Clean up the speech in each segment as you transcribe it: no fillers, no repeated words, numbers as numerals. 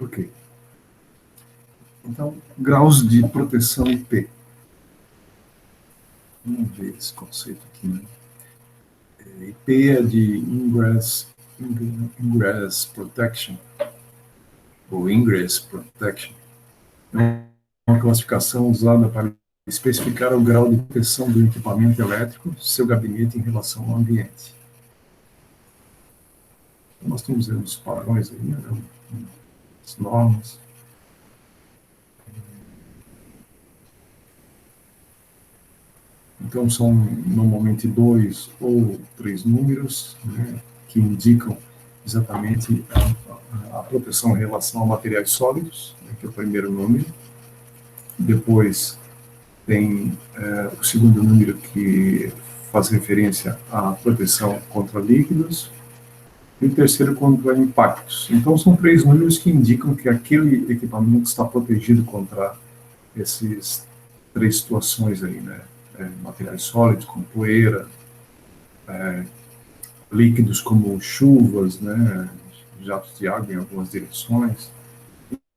Ok. Então, graus de proteção IP. Vamos ver esse conceito aqui, né? IP é de Ingress Protection, ou Ingress Protection. É uma classificação usada para especificar o grau de proteção do equipamento elétrico, seu gabinete em relação ao ambiente. Nós temos aí uns padrões aí, né? As normas. Então, são normalmente 2 ou 3 números, né, que indicam exatamente a proteção em relação a materiais sólidos, né, que é o primeiro número. Depois tem o segundo número, que faz referência à proteção contra líquidos. E o terceiro contra impactos. Então, são 3 números que indicam que aquele equipamento está protegido contra essas 3 situações aí, né? Materiais sólidos, como poeira, líquidos como chuvas, né? Jatos de água em algumas direções,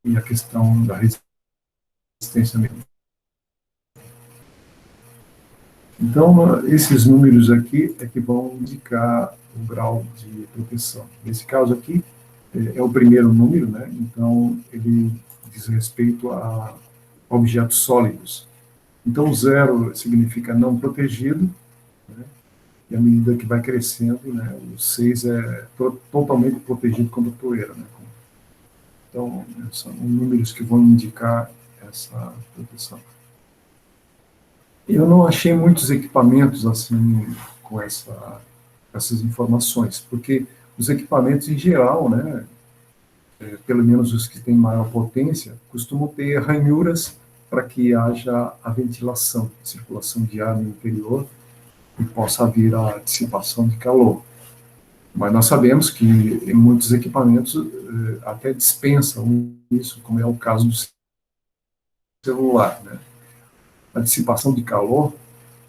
e a questão da resistência ambiental. Então, esses números aqui é que vão indicar o grau de proteção. Nesse caso aqui, é o primeiro número, né? Então, ele diz respeito a objetos sólidos. Então, 0 significa não protegido, né? E à medida que vai crescendo, né, o 6 é totalmente protegido contra a poeira, né? Então, são números que vão indicar essa proteção. Eu não achei muitos equipamentos assim com essas informações, porque os equipamentos em geral, né, pelo menos os que têm maior potência, costumam ter ranhuras para que haja a ventilação, a circulação de ar no interior e possa haver a dissipação de calor. Mas nós sabemos que muitos equipamentos até dispensam isso, como é o caso do celular, né? A dissipação de calor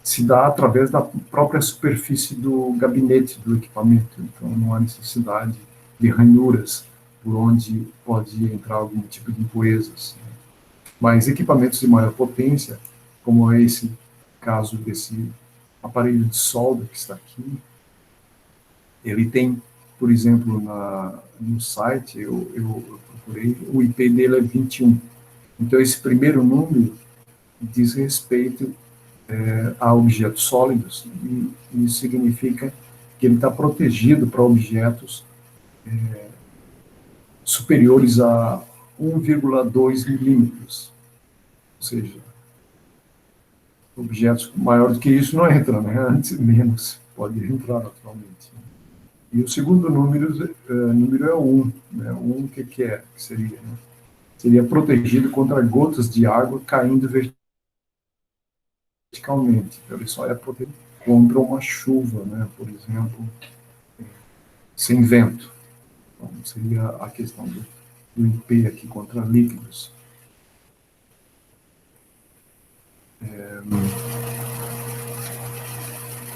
se dá através da própria superfície do gabinete do equipamento, então não há necessidade de ranhuras por onde pode entrar algum tipo de impurezas. Mas equipamentos de maior potência, como é esse caso desse aparelho de solda que está aqui, ele tem, por exemplo, no site, eu procurei, o IP dele é 21. Então, esse primeiro número diz respeito a objetos sólidos, e isso significa que ele está protegido para objetos superiores a 1,2 milímetros. Ou seja, objetos maiores do que isso não entram, né? Antes menos pode entrar naturalmente. E o segundo número é o 1. Né? O 1, o que é? Que seria? Né? Seria protegido contra gotas de água caindo verticalmente. Então, ele só é protegido contra uma chuva, né? Por exemplo, sem vento. Então, seria a questão do IP aqui contra líquidos.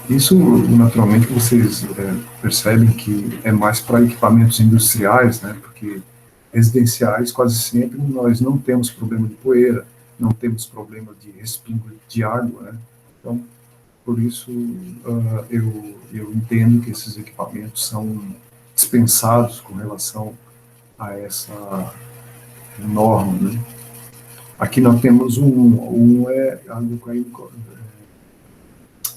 Isso, naturalmente, vocês percebem que é mais para equipamentos industriais, né? Porque residenciais, quase sempre, nós não temos problema de poeira, não temos problema de respingo de água, né? Então, por isso, eu entendo que esses equipamentos são dispensados com relação a essa norma, né? Aqui nós temos um é água caindo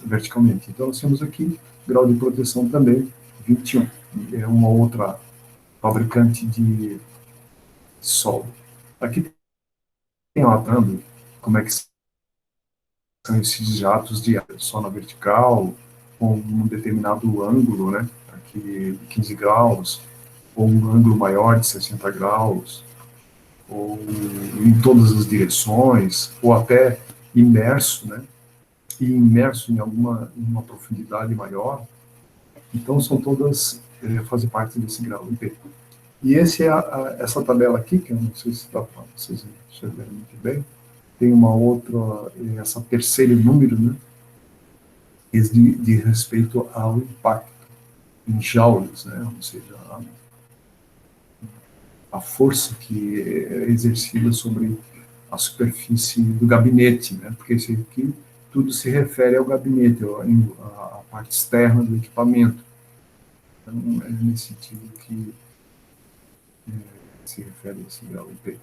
verticalmente. Então, nós temos aqui grau de proteção também, 21. É uma outra fabricante de solda. Aqui tem relatando como é que são esses jatos de ar, só na vertical, com um determinado ângulo, né? Aqui de 15 graus, ou um ângulo maior de 60 graus, ou em todas as direções, ou até imerso, né? E imerso em uma profundidade maior. Então, são todas, fazem parte desse grau IP. E essa tabela aqui, que eu não sei se vocês enxergaram muito bem, tem uma outra, essa terceiro número, né, de respeito ao impacto em joules, né, ou seja, a força que é exercida sobre a superfície do gabinete, né? Porque esse aqui tudo se refere ao gabinete, a parte externa do equipamento. Então, é nesse sentido que se refere a esse grau IP.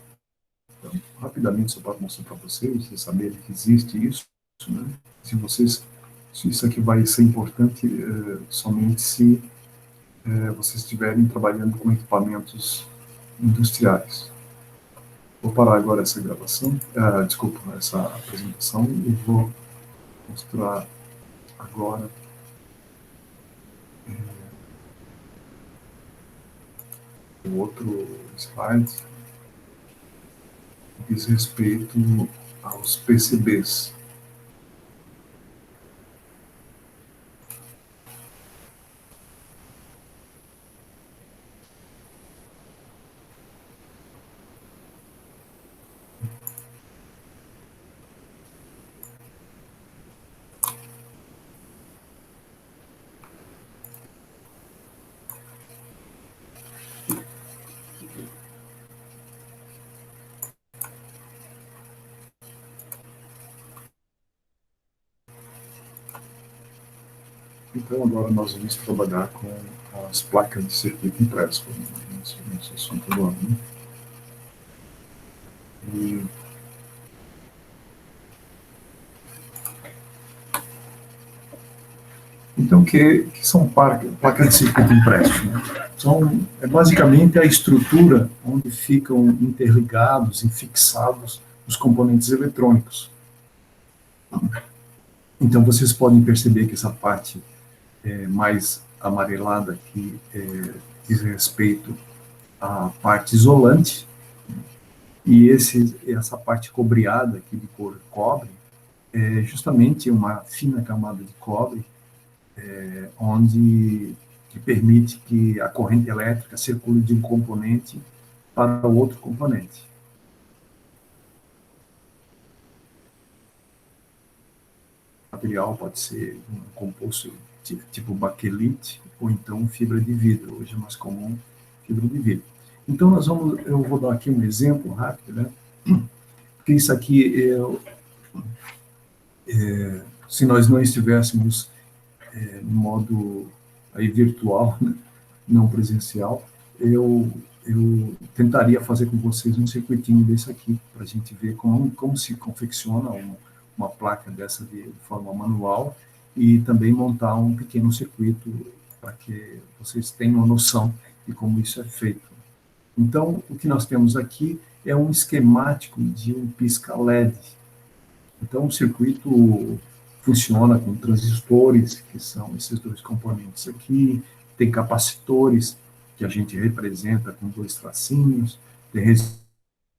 Então, rapidamente, só para mostrar para vocês saberem que existe isso, né? Se isso aqui vai ser importante somente se vocês estiverem trabalhando com equipamentos industriais. Vou parar agora essa gravação, desculpa, essa apresentação, e vou mostrar agora o outro slide que diz respeito aos PCBs. Então, agora nós vamos trabalhar com as placas de circuito impresso, nosso assunto do ano. Né? E, então, o que são placas de circuito impresso? Né? É basicamente a estrutura onde ficam interligados e fixados os componentes eletrônicos. Então, vocês podem perceber que essa parte mais amarelada aqui diz respeito à parte isolante, e essa parte cobreada aqui de cor cobre é justamente uma fina camada de cobre, onde que permite que a corrente elétrica circule de um componente para o outro componente. O material pode ser um composto tipo baquelite ou então fibra de vidro, hoje é mais comum fibra de vidro. Então eu vou dar aqui um exemplo rápido, né? Porque isso aqui se nós não estivéssemos no modo aí virtual, né? Não presencial, eu tentaria fazer com vocês um circuitinho desse aqui, para a gente ver como se confecciona uma placa dessa de forma manual e também montar um pequeno circuito para que vocês tenham uma noção de como isso é feito. Então, o que nós temos aqui é um esquemático de um pisca-LED. Então, o circuito funciona com transistores, que são esses dois componentes aqui, tem capacitores, que a gente representa com dois tracinhos, tem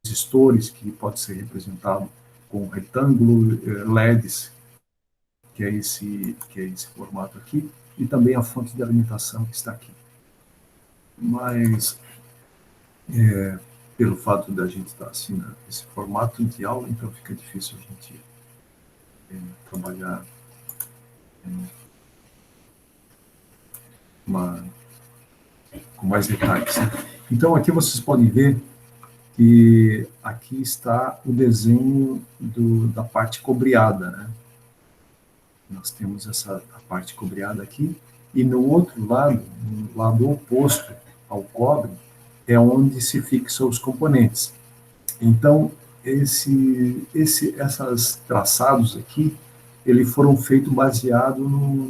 resistores, que pode ser representado com retângulo, LEDs, que é esse formato aqui, e também a fonte de alimentação que está aqui. Mas, pelo fato da gente estar assim, nesse formato de aula, então fica difícil a gente trabalhar com mais detalhes. Né? Então, aqui vocês podem ver que aqui está o desenho da parte cobreada, né? Nós temos a parte cobreada aqui, e no outro lado, no lado oposto ao cobre, é onde se fixam os componentes. Então, essas traçados aqui, eles foram feitos baseado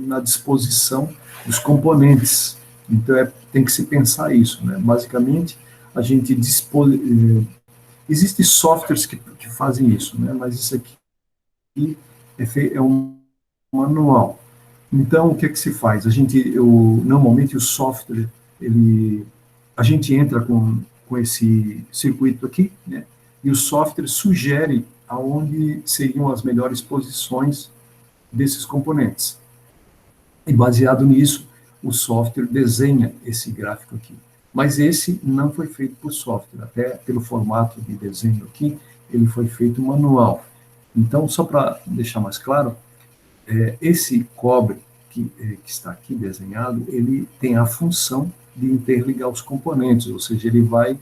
na disposição dos componentes. Então, tem que se pensar isso, né? Basicamente, a gente existem softwares que fazem isso, né? Mas isso aqui é um manual. Então, o que é que se faz? Normalmente o software, a gente entra com esse circuito aqui, né? E o software sugere aonde seriam as melhores posições desses componentes. E baseado nisso, o software desenha esse gráfico aqui. Mas esse não foi feito por software, até pelo formato de desenho aqui, ele foi feito manual. Então, só para deixar mais claro, esse cobre que está aqui desenhado, ele tem a função de interligar os componentes, ou seja, ele vai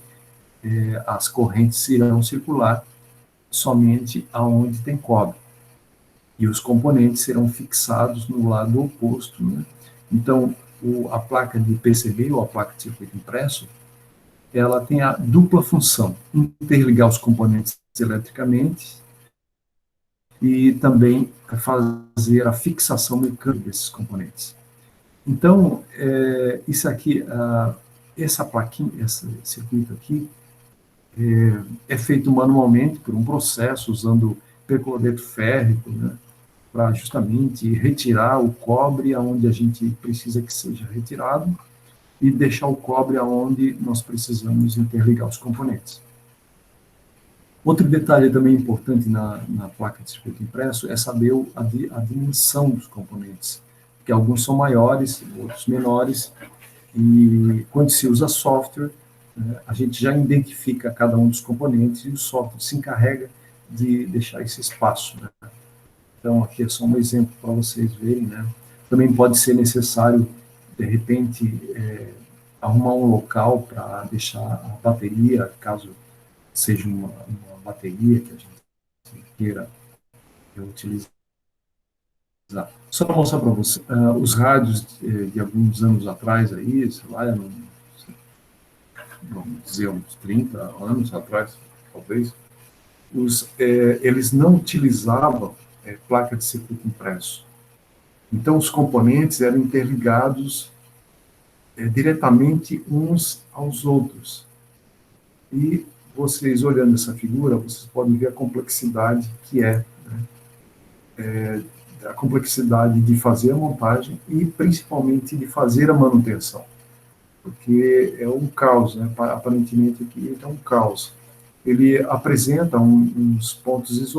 as correntes irão circular somente aonde tem cobre. E os componentes serão fixados no lado oposto, né? Então, a placa de PCB, ou a placa de circuito impresso, ela tem a dupla função: interligar os componentes eletricamente e também fazer a fixação mecânica desses componentes. Então, isso aqui, essa plaquinha, esse circuito aqui, é feito manualmente por um processo usando percloreto férrico, né, para justamente retirar o cobre aonde a gente precisa que seja retirado e deixar o cobre aonde nós precisamos interligar os componentes. Outro detalhe também importante na placa de circuito impresso é saber a dimensão dos componentes, porque alguns são maiores, outros menores, e quando se usa software, a gente já identifica cada um dos componentes e o software se encarrega de deixar esse espaço, né? Então, aqui é só um exemplo para vocês verem, né? Também pode ser necessário, de repente, arrumar um local para deixar a bateria, caso seja uma bateria que a gente queira utilizar. Só para mostrar para você, os rádios de alguns anos atrás, aí, sei lá, vamos dizer, uns 30 anos atrás, talvez, eles não utilizavam placa de circuito impresso. Então, os componentes eram interligados diretamente uns aos outros. E vocês, olhando essa figura, vocês podem ver a complexidade que é, né? A complexidade de fazer a montagem e, principalmente, de fazer a manutenção. Porque é um caos, né? Aparentemente aqui é um caos. Ele apresenta uns pontos,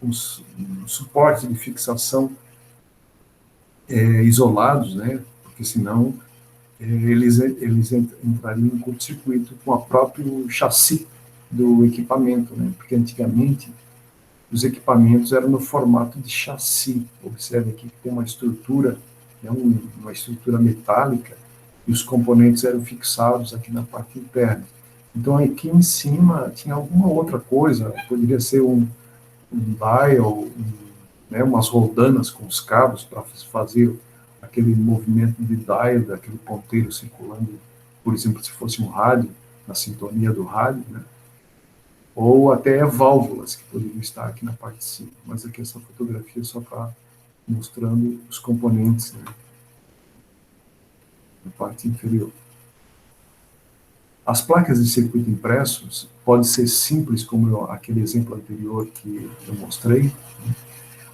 um suporte de fixação isolados, né? Porque senão eles entrariam em curto-circuito com o próprio chassi do equipamento, né? Porque antigamente os equipamentos eram no formato de chassi. Observe aqui que tem uma estrutura, né? Uma estrutura metálica, e os componentes eram fixados aqui na parte interna. Então aqui em cima tinha alguma outra coisa, poderia ser um dial, né, umas roldanas com os cabos para fazer aquele movimento de dial, daquele ponteiro circulando, por exemplo, se fosse um rádio, na sintonia do rádio, né? Ou até válvulas que poderiam estar aqui na parte de cima. Mas aqui essa fotografia só está mostrando os componentes, né, na parte inferior. As placas de circuito impressos podem ser simples, como aquele exemplo anterior que eu mostrei, né?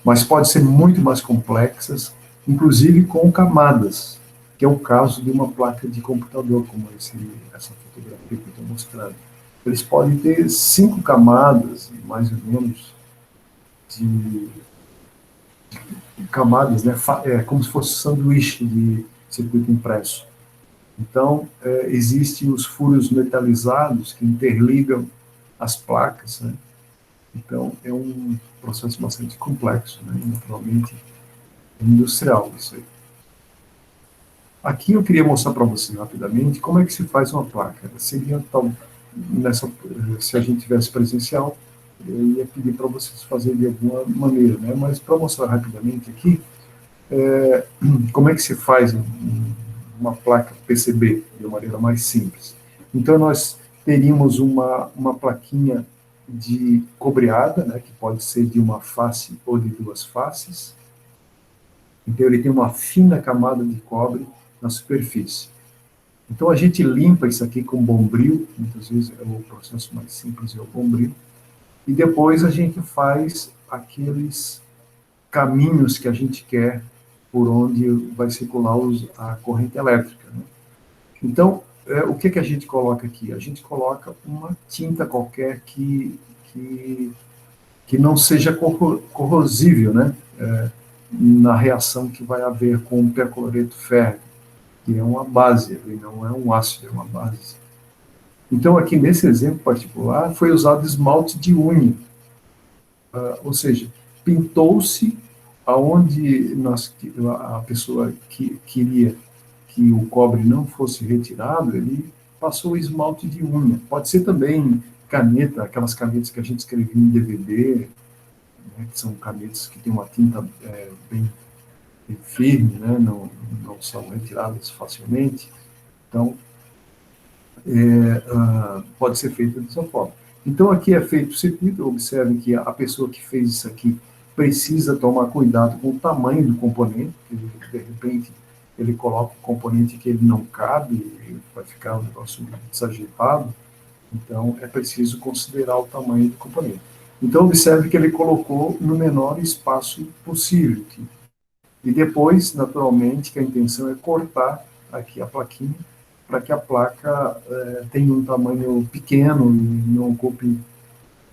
Mas pode ser muito mais complexas, inclusive com camadas, que é o caso de uma placa de computador, como essa fotografia que eu estou mostrando. Eles podem ter 5 camadas, mais ou menos, de camadas, né, como se fosse sanduíche de circuito impresso. Então, existem os furos metalizados que interligam as placas, né? Então, é um processo bastante complexo, né? Naturalmente industrial, isso aí. Aqui eu queria mostrar para você rapidamente como é que se faz uma placa. Seria se a gente tivesse presencial, eu ia pedir para vocês fazerem de alguma maneira, né? Mas para mostrar rapidamente aqui, como é que se faz uma placa PCB de uma maneira mais simples. Então nós teríamos uma plaquinha de cobreada, né, que pode ser de uma face ou de duas faces. Então ele tem uma fina camada de cobre na superfície. Então a gente limpa isso aqui com bombril, muitas vezes é o processo mais simples, é o bombril, e depois a gente faz aqueles caminhos que a gente quer por onde vai circular a corrente elétrica, né? Então, o que a gente coloca aqui? A gente coloca uma tinta qualquer que não seja corrosível, né? Na reação que vai haver com o percloreto férrico, que é uma base, ele não é um ácido, é uma base. Então, aqui nesse exemplo particular, foi usado esmalte de unha, ou seja, pintou-se aonde a pessoa que queria que o cobre não fosse retirado, ele passou o esmalte de unha. Pode ser também caneta, aquelas canetas que a gente escrevia em DVD, né, que são canetas que têm uma tinta bem, bem firme, né, não são retiradas facilmente. Então, pode ser feito dessa forma. Então, aqui é feito o circuito, observe que a pessoa que fez isso aqui precisa tomar cuidado com o tamanho do componente, porque de repente ele coloca um componente que ele não cabe, e vai ficar um negócio desajeitado, então é preciso considerar o tamanho do componente. Então, observe que ele colocou no menor espaço possível. E depois, naturalmente, que a intenção é cortar aqui a plaquinha, para que a placa tenha um tamanho pequeno e não ocupe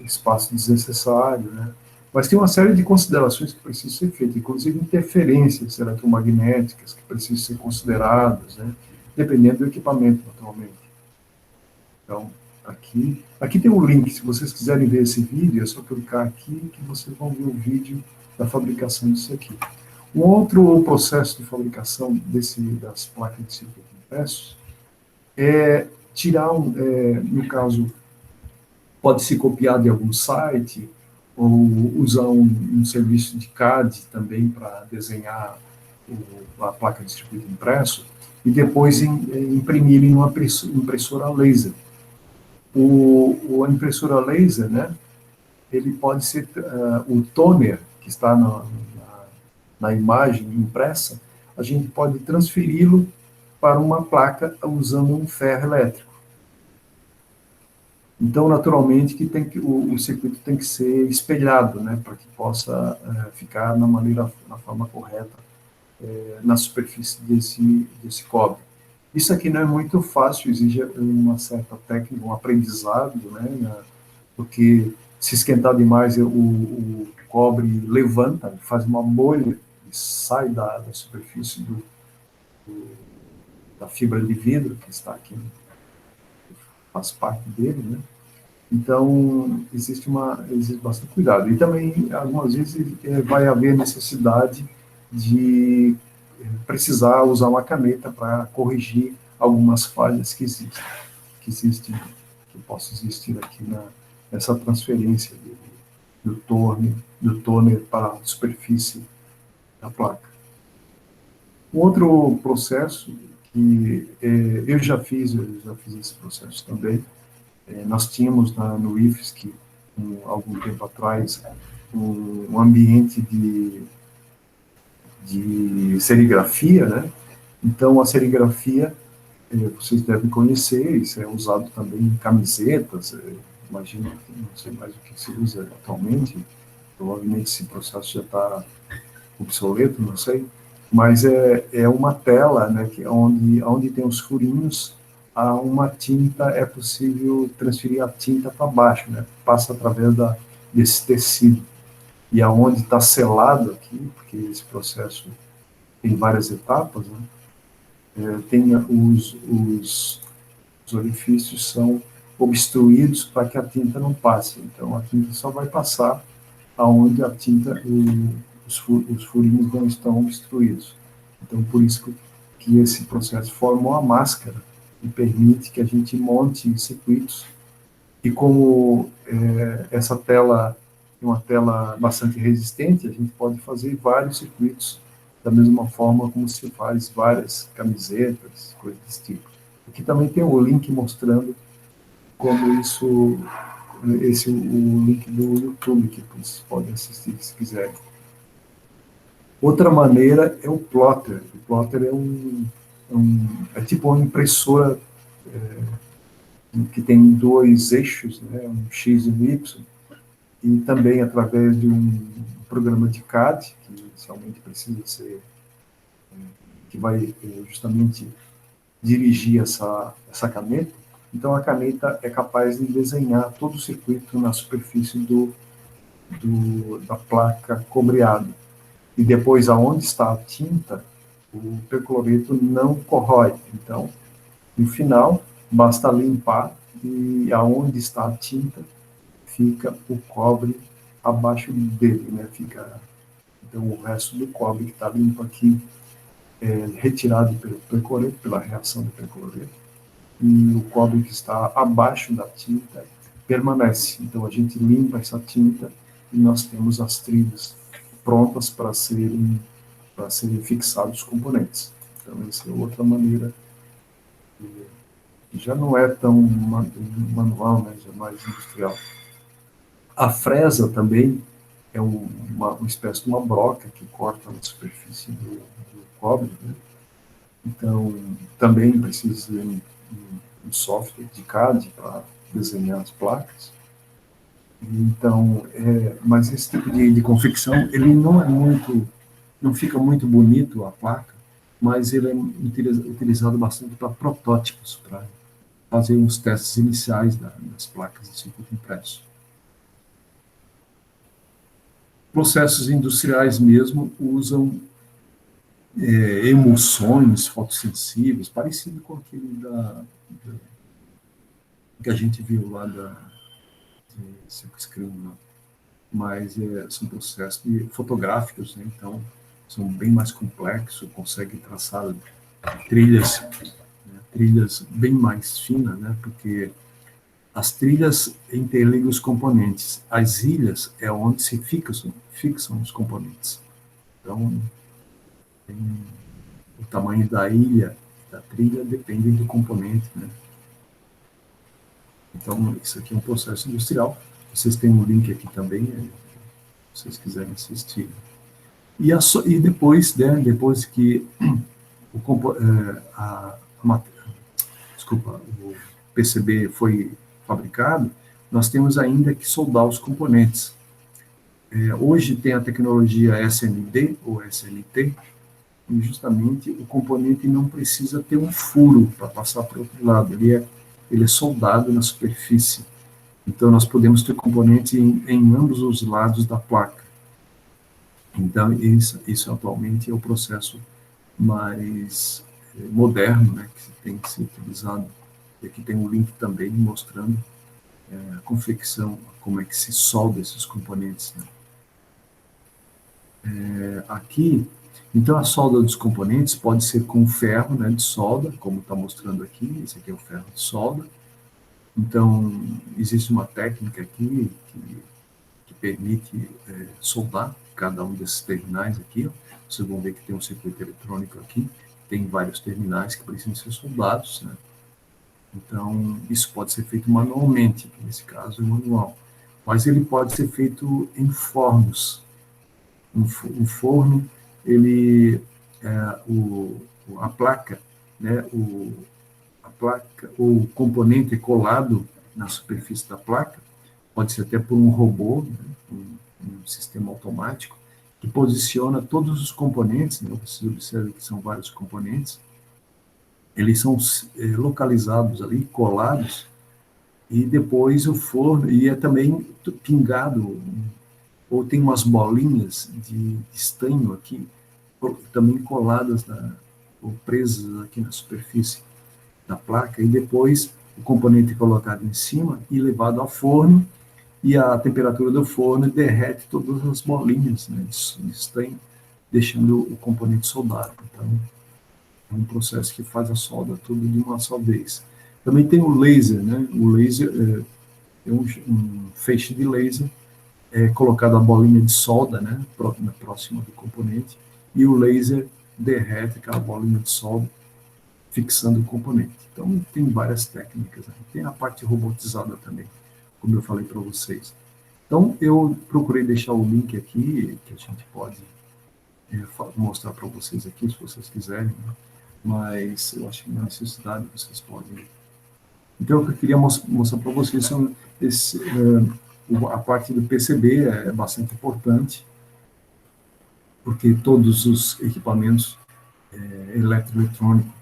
espaço desnecessário, né? Mas tem uma série de considerações que precisam ser feitas, inclusive interferências eletromagnéticas que precisam ser consideradas, né? Dependendo do equipamento, naturalmente. Então, aqui tem um link, se vocês quiserem ver esse vídeo, é só clicar aqui que vocês vão ver o vídeo da fabricação disso aqui. Um outro processo de fabricação das placas de circuito impressos é tirar, no caso, pode se copiar de algum site, ou usar um serviço de CAD também para desenhar a placa de circuito impresso, e depois imprimir em uma impressora laser. A impressora laser, né, ele pode ser o toner que está na imagem impressa, a gente pode transferi-lo para uma placa usando um ferro elétrico. Então, naturalmente, o circuito tem que ser espelhado, né, para que possa ficar na forma correta na superfície desse cobre. Isso aqui não é muito fácil, exige uma certa técnica, um aprendizado, né, porque se esquentar demais o cobre levanta, faz uma bolha e sai da superfície da fibra de vidro que está aqui, faz parte dele, né? Então, existe bastante cuidado. E também, algumas vezes, vai haver necessidade de precisar usar uma caneta para corrigir algumas falhas que possam existir aqui nessa transferência do toner para a superfície da placa. Um outro processo que eu já fiz esse processo também. Nós tínhamos no IFSC, algum tempo atrás, um ambiente de serigrafia, né? Então, a serigrafia, vocês devem conhecer, isso é usado também em camisetas, imagino que não sei mais o que se usa atualmente, provavelmente esse processo já está obsoleto, não sei, mas é uma tela, né, onde tem os furinhos, a uma tinta, é possível transferir a tinta para baixo, né, passa através desse tecido, e aonde está selado aqui, porque esse processo tem várias etapas, né, tem os orifícios são obstruídos para que a tinta não passe, então a tinta só vai passar aonde a tinta, os furinhos não estão obstruídos. Então, por isso que esse processo forma uma máscara e permite que a gente monte circuitos. E como essa tela é uma tela bastante resistente, a gente pode fazer vários circuitos da mesma forma como se faz várias camisetas, coisas desse tipo. Aqui também tem o link mostrando como o link do YouTube, que vocês podem assistir se quiserem. Outra maneira é o plotter. O plotter é tipo uma impressora que tem dois eixos, né, um X e um Y, e também através de um programa de CAD, que inicialmente precisa ser, que vai justamente dirigir essa caneta. Então, a caneta é capaz de desenhar todo o circuito na superfície da placa cobreada. E depois, aonde está a tinta, o percloreto não corrói. Então, no final, basta limpar e aonde está a tinta, fica o cobre abaixo dele, né? Então, o resto do cobre que está limpo aqui é retirado pelo percloreto, pela reação do percloreto, e o cobre que está abaixo da tinta permanece. Então, a gente limpa essa tinta e nós temos as trilhas prontas para serem fixados os componentes. Então, essa é outra maneira, que já não é tão manual, né, já é mais industrial. A fresa também é uma espécie de uma broca que corta a superfície do cobre, né? Então, também precisa de um software de CAD para desenhar as placas. Então, mas esse tipo de confecção, ele não é muito, não fica muito bonito a placa, mas ele é utilizado bastante para protótipos, para fazer uns testes iniciais das placas de circuito impresso. Processos industriais mesmo usam emulsões fotossensíveis, parecido com aquele que a gente viu lá de silk screen, né? Mas são processos fotográficos, né? Então são bem mais complexos, consegue traçar trilhas, né? Trilhas bem mais finas, né? Porque as trilhas interligam os componentes, as ilhas é onde se fixam os componentes. Então, o tamanho da ilha, da trilha, depende do componente, né? Então, isso aqui é um processo industrial. Vocês têm um link aqui também, se vocês quiserem assistir. E depois, né, depois que o PCB foi fabricado, nós temos ainda que soldar os componentes. Hoje tem a tecnologia SMD ou SMT, e justamente o componente não precisa ter um furo para passar para o outro lado, ele é soldado na superfície. Então, nós podemos ter componente em ambos os lados da placa. Então, isso atualmente é o processo mais moderno, né, que tem que ser utilizado. E aqui tem um link também mostrando a confecção, como é que se solda esses componentes, né? Aqui, então a solda dos componentes pode ser com ferro, né, de solda, como está mostrando aqui, esse aqui é o ferro de solda. Então, existe uma técnica aqui que permite soldar cada um desses terminais aqui. Ó. Vocês vão ver que tem um circuito eletrônico aqui, tem vários terminais que precisam ser soldados, né? Então, isso pode ser feito manualmente, que nesse caso é manual. Mas ele pode ser feito em fornos. Um forno, ele, a placa, né, o componente colado na superfície da placa, pode ser até por um robô, né, um sistema automático, que posiciona todos os componentes, né, vocês observam que são vários componentes, eles são localizados ali, colados, e depois o forno, e é também pingado, ou tem umas bolinhas de estanho aqui, também coladas, ou presas aqui na superfície da placa, e depois o componente é colocado em cima e levado ao forno, e a temperatura do forno derrete todas as bolinhas, né, de estanho, deixando o componente soldado. Então, é um processo que faz a solda tudo de uma só vez. Também tem o laser, né? O laser é um feixe de laser, colocado a bolinha de solda, né, próxima do componente, e o laser derrete aquela bolinha de solda, fixando o componente. Então, tem várias técnicas, né? Tem a parte robotizada também, como eu falei para vocês. Então, eu procurei deixar o link aqui, que a gente pode mostrar para vocês aqui, se vocês quiserem, né? Mas eu acho que na necessidade vocês podem. Então, o que eu queria mostrar para vocês são a parte do PCB é bastante importante, porque todos os equipamentos eletroeletrônicos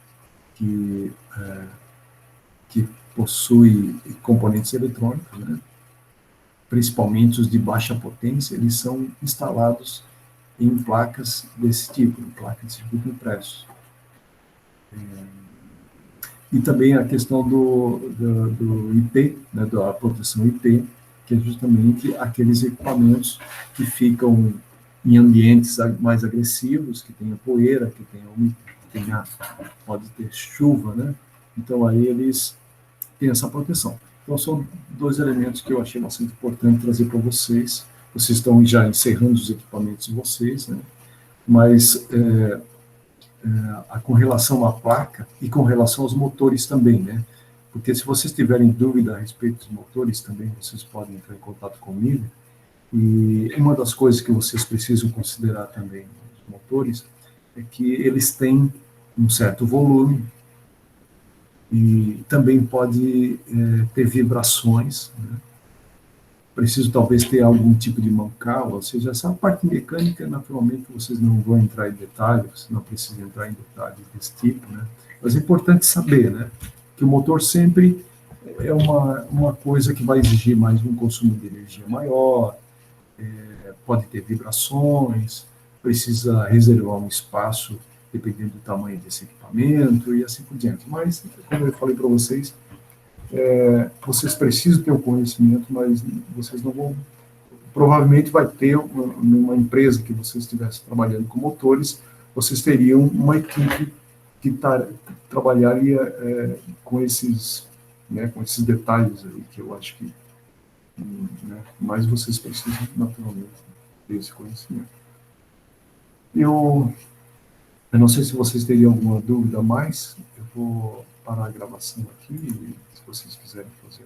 que possuem componentes eletrônicos, né, principalmente os de baixa potência, eles são instalados em placas desse tipo, em placas de circuito impresso. E também a questão do IP, né, da proteção IP, que é justamente aqueles equipamentos que ficam em ambientes mais agressivos, que tenha poeira, que tenha pode ter chuva, né? Então, aí eles têm essa proteção. Então, são dois elementos que eu achei bastante importante trazer para vocês. Vocês estão já encerrando os equipamentos de vocês, né? Mas com relação à placa e com relação aos motores também, né? Porque se vocês tiverem dúvida a respeito dos motores também, vocês podem entrar em contato comigo. E uma das coisas que vocês precisam considerar também nos motores é que eles têm um certo volume e também pode ter vibrações, né? Preciso talvez ter algum tipo de mancala, ou seja, essa parte mecânica, naturalmente, vocês não vão entrar em detalhes, não precisam entrar em detalhes desse tipo, né? Mas é importante saber, né, que o motor sempre é uma coisa que vai exigir mais um consumo de energia maior, pode ter vibrações, precisa reservar um espaço dependendo do tamanho desse equipamento e assim por diante. Mas, como eu falei para vocês, vocês precisam ter o conhecimento, mas vocês não vão. Provavelmente vai ter, numa empresa que vocês estivessem trabalhando com motores, vocês teriam uma equipe que trabalharia com esses detalhes aí, que eu acho que, né, mas vocês precisam naturalmente ter esse conhecimento. Eu, eu não sei se vocês teriam alguma dúvida a mais, eu vou parar a gravação aqui, se vocês quiserem fazer